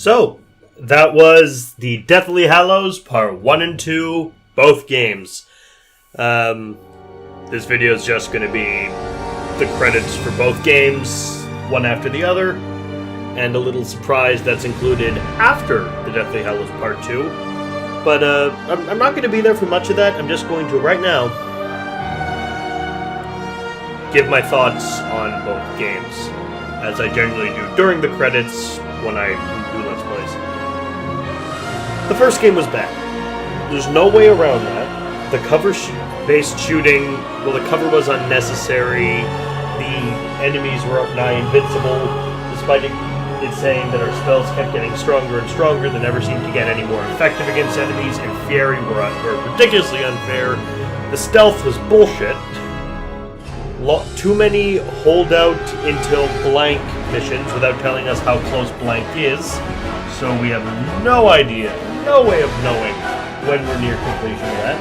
So, that was the Deathly Hallows Part 1 and 2, both games. This video is just going to be the credits for both games, one after the other, and a little surprise that's included after the Deathly Hallows Part 2. But I'm not going to be there for much of that. I'm just going to, right now, give my thoughts on both games, as I generally do during the credits when I do Let's Plays. The first game was bad. There's no way around that. The cover-based shooting, well, the cover was unnecessary. The enemies were up nigh invincible, despite it saying that our spells kept getting stronger and stronger. They never seemed to get any more effective against enemies, and Fury were ridiculously unfair. The stealth was bullshit. Too many holdout until blank missions without telling us how close blank is, so we have no idea, no way of knowing when we're near completion of that.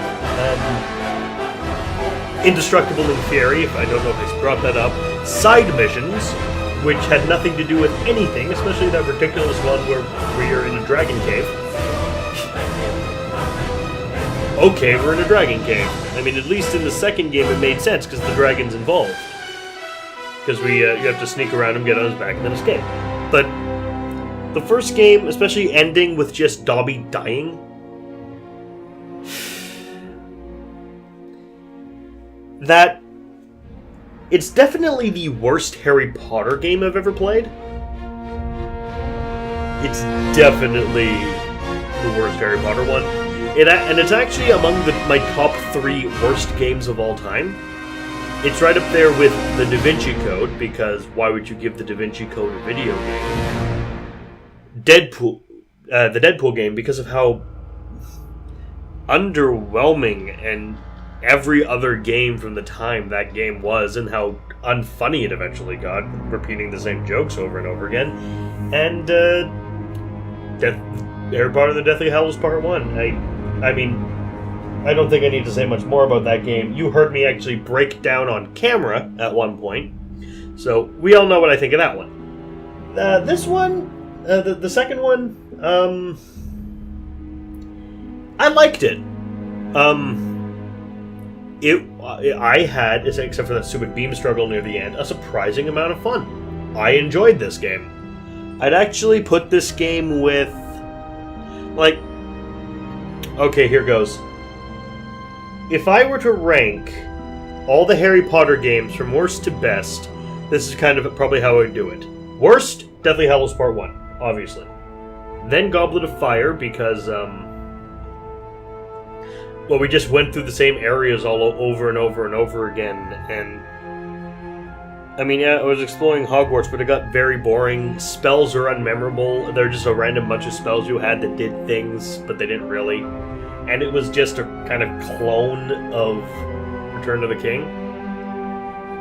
Indestructible in Fury, I don't know if they brought that up. Side missions, which had nothing to do with anything, especially that ridiculous one where you're in a dragon cave. Okay, we're in a dragon cave. I mean, at least in the second game it made sense, because the dragon's involved. Because you have to sneak around him, get on his back, and then escape. But the first game, especially ending with just Dobby dying, that it's definitely the worst Harry Potter game I've ever played. It's definitely the worst Harry Potter one. And it's actually among my top 3 worst games of all time. It's right up there with the Da Vinci Code, because why would you give the Da Vinci Code a video game? The Deadpool game, because of how underwhelming and every other game from the time that game was, and how unfunny it eventually got, repeating the same jokes over and over again. And Harry Potter and the Deathly Hallows Part 1. I mean, I don't think I need to say much more about that game. You heard me actually break down on camera at one point, so we all know what I think of that one. This one, the second one, I liked it. I had, except for that stupid beam struggle near the end, a surprising amount of fun. I enjoyed this game. I'd actually put this game with, like, okay, here goes. If I were to rank all the Harry Potter games from worst to best, this is kind of probably how I would do it. Worst, Deathly Hallows Part 1, obviously. Then Goblet of Fire, because, well, we just went through the same areas all over and over and over again, and I mean, yeah, I was exploring Hogwarts, but it got very boring. Spells are unmemorable. They're just a random bunch of spells you had that did things, but they didn't really. And it was just a kind of clone of Return of the King.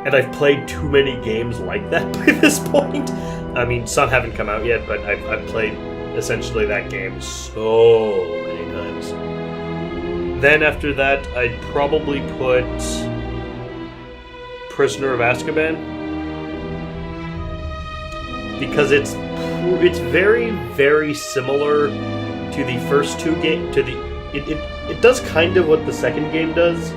And I've played too many games like that by this point. I mean, some haven't come out yet, but I've played essentially that game so many times. Then after that, I'd probably put Prisoner of Azkaban. Because it's very, very similar to the first two games. It does kind of what the second game does,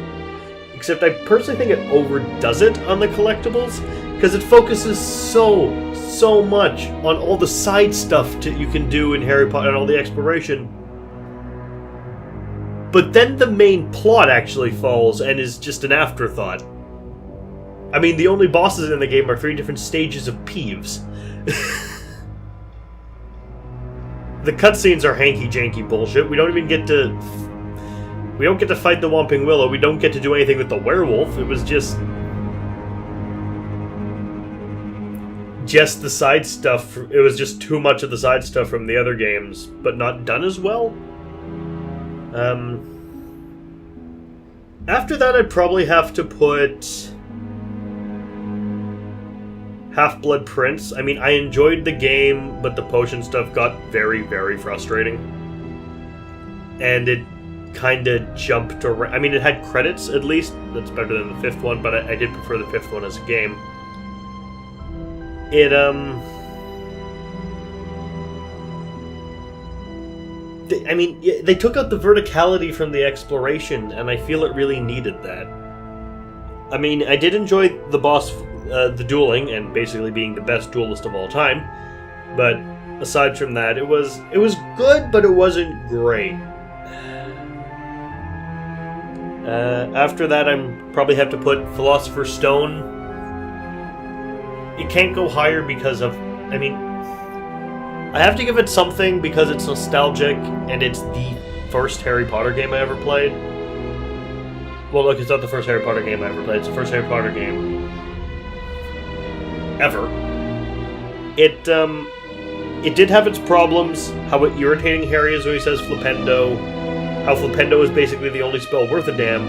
except I personally think it overdoes it on the collectibles, because it focuses so much on all the side stuff you can do in Harry Potter and all the exploration. But then the main plot actually falls and is just an afterthought. I mean, the only bosses in the game are 3 different stages of Peeves. The cutscenes are hanky-janky bullshit. We don't get to fight the Whomping Willow. We don't get to do anything with the werewolf. It was just the side stuff. It was just too much of the side stuff from the other games, but not done as well. After that, I'd probably have to put Half-Blood Prince. I mean, I enjoyed the game, but the potion stuff got very, very frustrating. And it kind of jumped around. I mean, it had credits, at least. That's better than the 5th one, but I did prefer the 5th one as a game. they took out the verticality from the exploration, and I feel it really needed that. I mean, I did enjoy the boss, the dueling, and basically being the best duelist of all time. But aside from that, it was good, but it wasn't great. After that, I'm probably have to put Philosopher's Stone. It can't go higher because of, I have to give it something because it's nostalgic, and it's the first Harry Potter game I ever played. Well, look, it's not the first Harry Potter game I ever played. It's the first Harry Potter game ever. It did have its problems. How irritating Harry is when he says Flipendo. How Flipendo is basically the only spell worth a damn.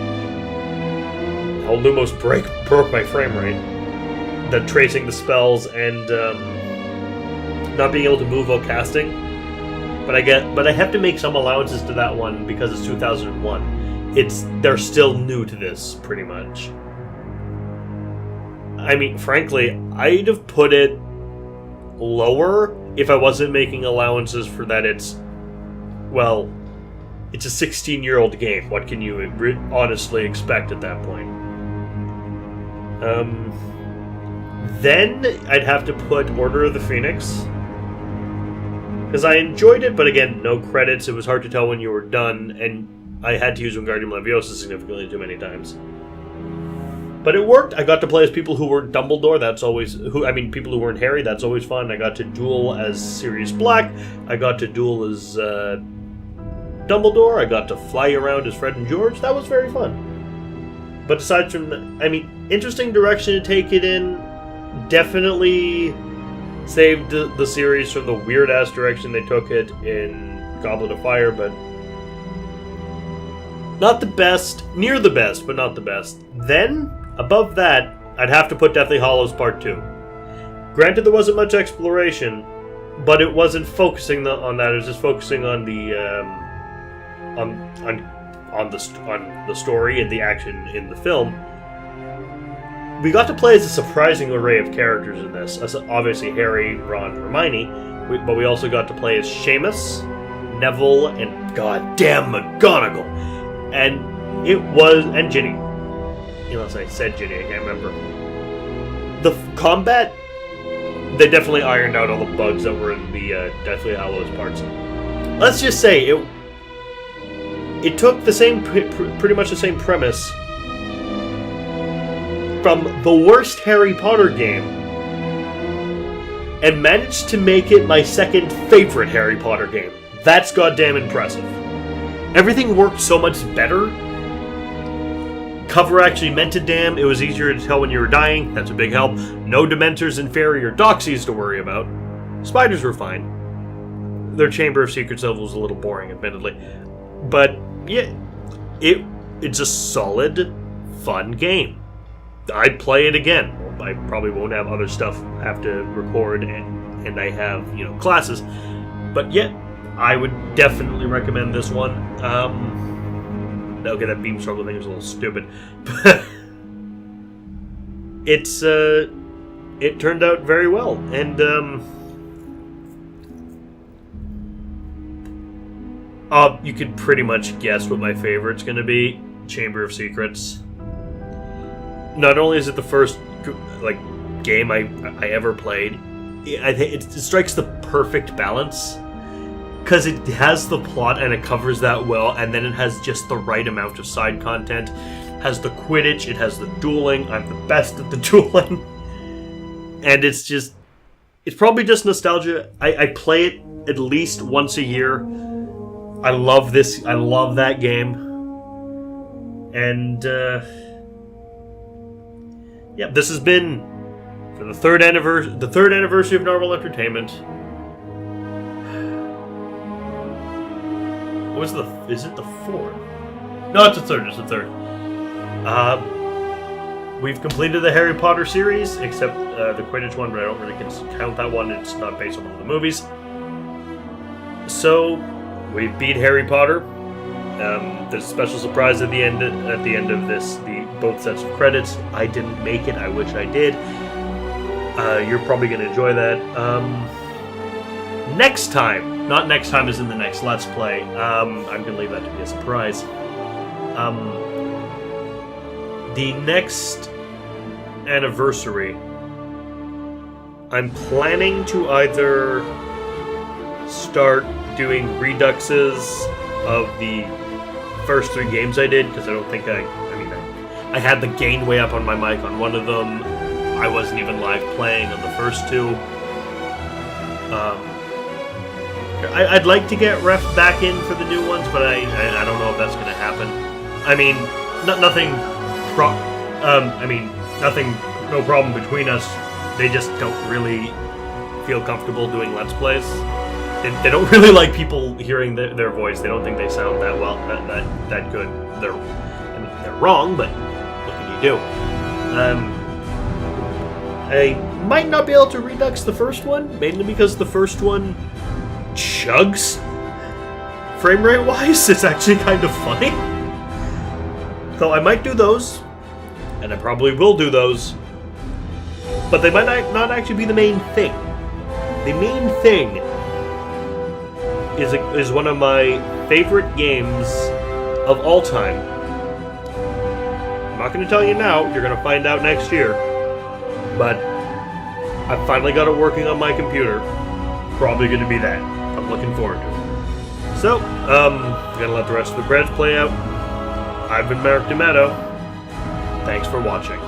How Lumos broke my frame rate. The tracing the spells and not being able to move while casting. But I have to make some allowances to that one because it's 2001. They're still new to this, pretty much. I mean, frankly, I'd have put it lower if I wasn't making allowances for that it's a 16-year-old game. What can you honestly expect at that point? Then I'd have to put Order of the Phoenix. Because I enjoyed it, but again, no credits. It was hard to tell when you were done, and I had to use Wingardium Leviosa significantly too many times. But it worked. I got to play as people who weren't Dumbledore. People who weren't Harry. That's always fun. I got to duel as Sirius Black. I got to duel as Dumbledore. I got to fly around as Fred and George. That was very fun. But aside from that, interesting direction to take it in. Definitely saved the series from the weird-ass direction they took it in Goblet of Fire, but not the best. Near the best, but not the best. Then, above that, I'd have to put Deathly Hallows Part 2. Granted, there wasn't much exploration, but it wasn't focusing on that. It was just focusing on the on the story and the action in the film. We got to play as a surprising array of characters in this. Obviously, Harry, Ron, Hermione, but we also got to play as Seamus, Neville, and goddamn McGonagall. And Ginny. Unless I said Ginny, I can't remember. The combat, they definitely ironed out all the bugs that were in the Deathly Hallows parts. Let's just say it took the same, pretty much the same premise from the worst Harry Potter game and managed to make it my second favorite Harry Potter game. That's goddamn impressive. Everything worked so much better. Cover actually meant a damn. It was easier to tell when you were dying. That's a big help. No Dementors and Fairy or Doxies to worry about. Spiders were fine. Their Chamber of Secrets level was a little boring, admittedly. But, yeah, it's a solid, fun game. I'd play it again. I probably won't have other stuff I have to record, and I have, classes. But, yeah, I would definitely recommend this one. Okay, that beam struggle thing is a little stupid. But it turned out very well. And, you could pretty much guess what my favorite's going to be. Chamber of Secrets. Not only is it the first, game I ever played, I think it strikes the perfect balance. Because it has the plot and it covers that well, and then it has just the right amount of side content. It has the Quidditch, it has the dueling. I'm the best at the dueling. And it's probably just nostalgia. I play it at least once a year. I love that game. And, this has been for the third anniversary of Narwhal Entertainment. Is it the fourth? No, it's the third. We've completed the Harry Potter series, except the Quidditch one, but I don't really count that one. It's not based on one of the movies. So, we beat Harry Potter. There's a special surprise at the end of this, both sets of credits. I didn't make it. I wish I did. You're probably going to enjoy that. Next time, Not next time as in the next Let's Play. I'm going to leave that to be a surprise. The next anniversary, I'm planning to either start doing reduxes of the first 3 games I did, because I don't think I had the gain way up on my mic on one of them. I wasn't even live playing on the first 2. I'd like to get Ref back in for the new ones, but I don't know if that's going to happen. I mean, nothing, no problem between us. They just don't really feel comfortable doing Let's Plays. They don't really like people hearing their voice. They don't think they sound that well, that good. They're wrong, but what can you do? I might not be able to redux the first one, mainly because the first one chugs frame rate wise. It's actually kind of funny. So I might do those, and I probably will do those, but they might not actually be the main thing. The main thing is one of my favorite games of all time. I'm not going to tell you now. You're going to find out next year. But I finally got it working on my computer. Probably going to be that. I'm looking forward to it. So, I'm going to let the rest of the breads play out. I've been Merrick D'Amato. Thanks for watching.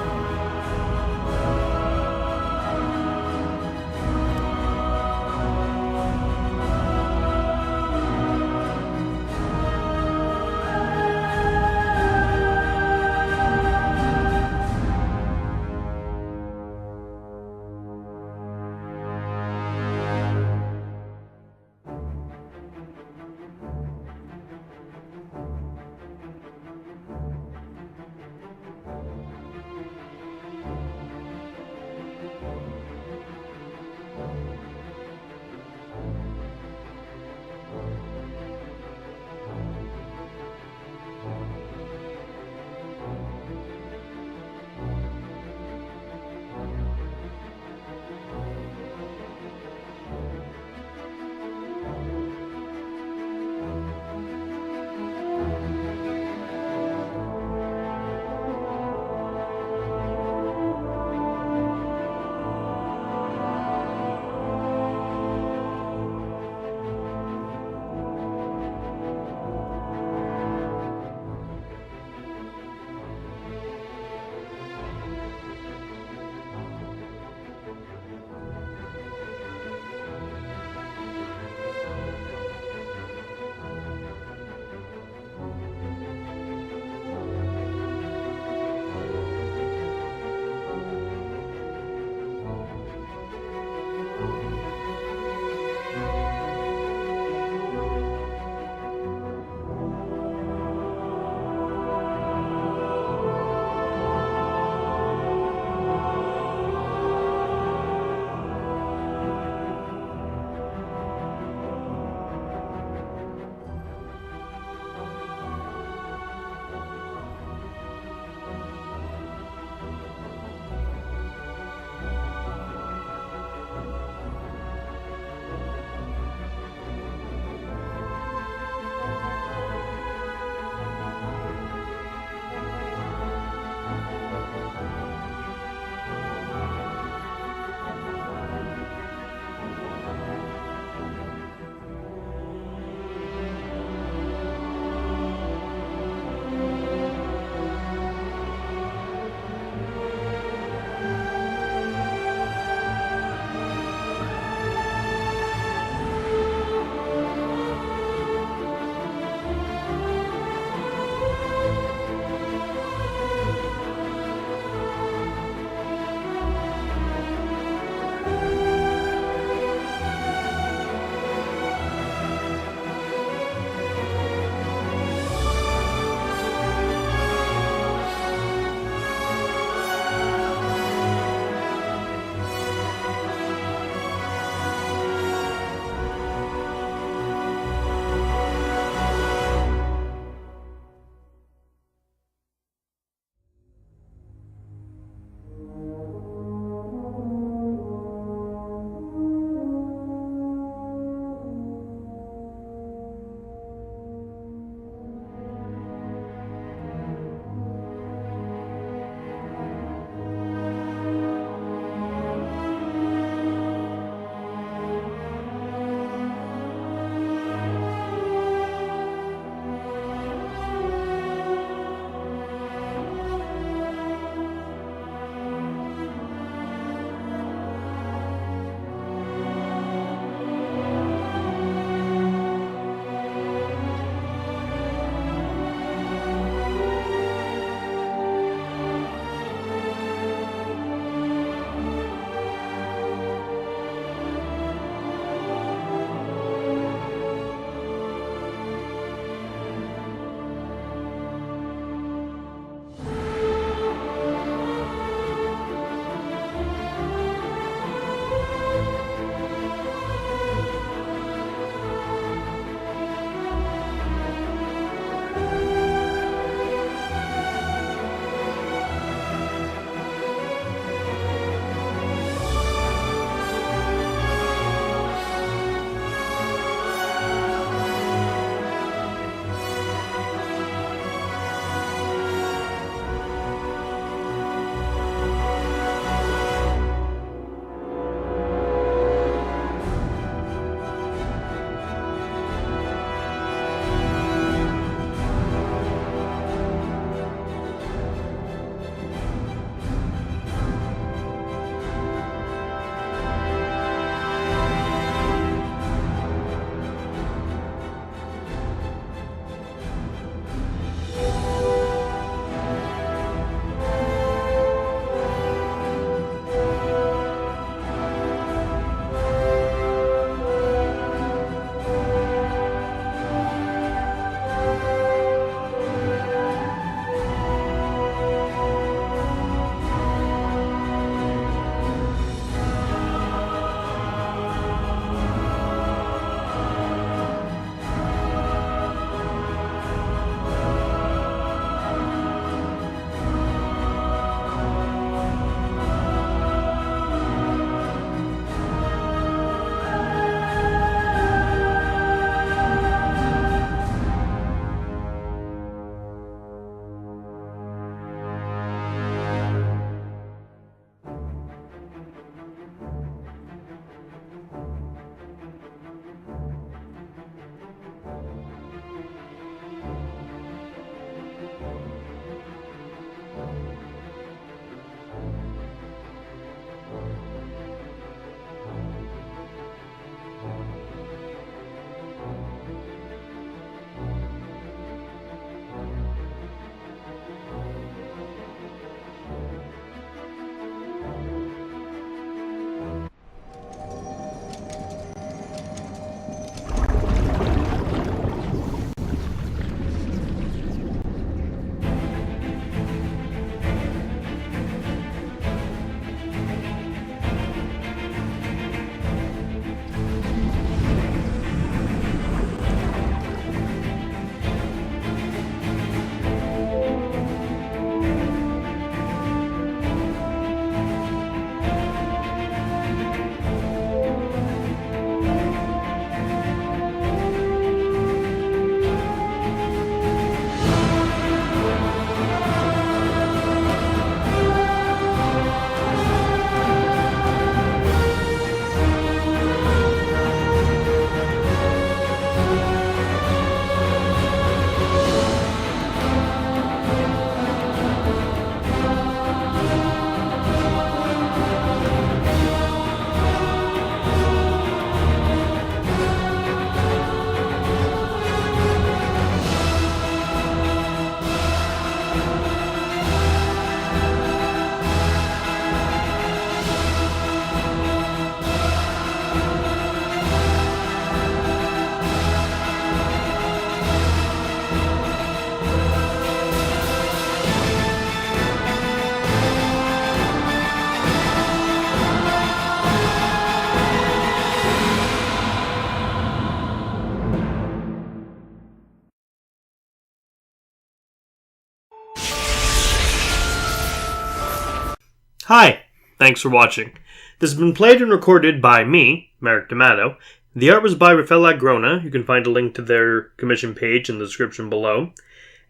Hi, thanks for watching. This has been played and recorded by me, Merrick D'Amato. The art was by Rafael Agrona. You can find a link to their commission page in the description below.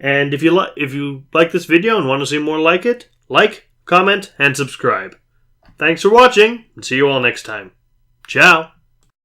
And if you like this video and want to see more like it, like, comment, and subscribe. Thanks for watching, and see you all next time. Ciao!